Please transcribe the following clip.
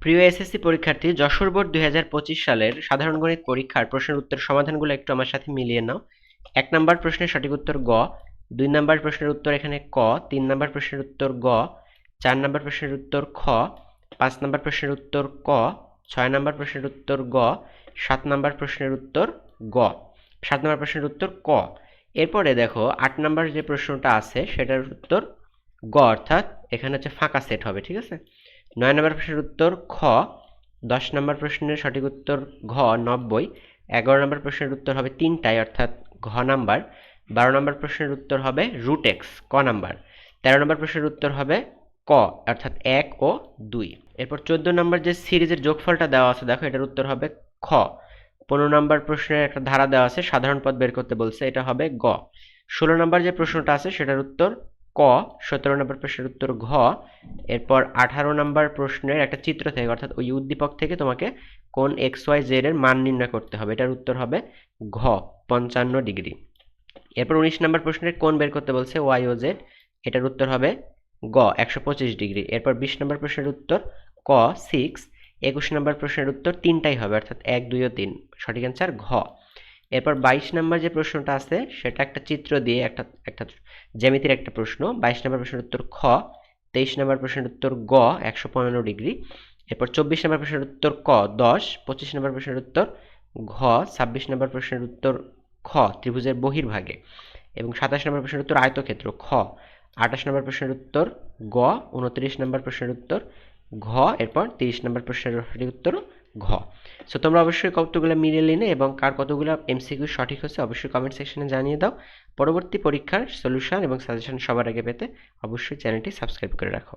প্রিয় এসএসসি পরীক্ষার্থী, যশোর বোর্ড 2025 সালের সাধারণ গণিত পরীক্ষার প্রশ্নের উত্তর সমাধানগুলো একটু আমার সাথে মিলিয়ে নাও। 1 নাম্বার প্রশ্নের সঠিক উত্তর গ, 2 নাম্বার প্রশ্নের উত্তর এখানে ক, 3 নাম্বার প্রশ্নের উত্তর গ, 4 নাম্বার প্রশ্নের উত্তর খ, 5 নাম্বার প্রশ্নের উত্তর ক, 6 নাম্বার প্রশ্নের উত্তর গ, 7 নাম্বার প্রশ্নের উত্তর গ, 7 নাম্বার প্রশ্নের উত্তর ক। এরপরে দেখো 8 নাম্বার যে প্রশ্নটা আছে সেটার উত্তর গ, অর্থাৎ এখানে হচ্ছে ফাঁকা সেট হবে, ঠিক আছে। 9 নম্বর প্রশ্নের উত্তর খ, 10 নম্বর প্রশ্নের সঠিক উত্তর ঘ 90, 11 নম্বর প্রশ্নের উত্তর হবে তিনটাই অর্থাৎ ঘ নাম্বার, 12 নম্বর প্রশ্নের উত্তর হবে রুট এক্স ক নাম্বার, 13 নম্বর প্রশ্নের উত্তর হবে ক অর্থাৎ 1 ও 2। এরপর 14 নম্বর যে সিরিজের যোগফলটা দেওয়া আছে দেখো এটার উত্তর হবে খ। 15 নম্বর প্রশ্নের একটা ধারা দেওয়া আছে, সাধারণ পদ বের করতে বলছে, এটা হবে গ। 16 নম্বর যে প্রশ্নটা আছে সেটার উত্তর ক, 17 নম্বর প্রশ্নের উত্তর ঘ। এরপর 18 নম্বর প্রশ্নের একটা চিত্র থেকে অর্থাৎ ওই উদ্দীপক থেকে তোমাকে কোণ এক্স ওয়াই জেড এর মান নির্ণয় করতে হবে, এটার উত্তর হবে ঘ 55 ডিগ্রি। এরপর 19 নম্বর প্রশ্নের কোণ বের করতে বলছে ওয়াই ও জেড, এটার উত্তর হবে গ 125 ডিগ্রি। এরপর 20 নম্বর প্রশ্নের উত্তর ক 6। 21 নম্বর প্রশ্নের উত্তর তিনটাই হবে অর্থাৎ 1, 2 ও 3, সঠিক অ্যান্সার ঘ। এরপর 22 নম্বর যে প্রশ্নটা আছে সেটা একটা চিত্র দিয়ে একটা জ্যামিতির একটা প্রশ্ন। 22 নম্বর প্রশ্নের উত্তর খ। 23 নম্বর প্রশ্নের উত্তর গ 115 ডিগ্রি। এরপর 24 নম্বর প্রশ্নের উত্তর ক 10। 25 নম্বর প্রশ্নের উত্তর ঘ। 26 নম্বর প্রশ্নের উত্তর খ ত্রিভুজের বহির্ভাগে এবং 27 নম্বর প্রশ্নের উত্তর আয়তক্ষেত্র খ। 28 নম্বর প্রশ্নের উত্তর গ। 29 নম্বর প্রশ্নের উত্তর ঘ। এরপর 30 নম্বর প্রশ্নের সঠিক উত্তর ঘ। সো তোমরা অবশ্যই কতগুলো মিলিয়ে নিলে এবং কার কতগুলো এমসিকিউ সঠিক হচ্ছে অবশ্যই কমেন্ট সেকশনে জানিয়ে দাও। পরবর্তী পরীক্ষার সলিউশন এবং সাজেশন সবার আগে পেতে অবশ্যই চ্যানেলটি সাবস্ক্রাইব করে রাখো।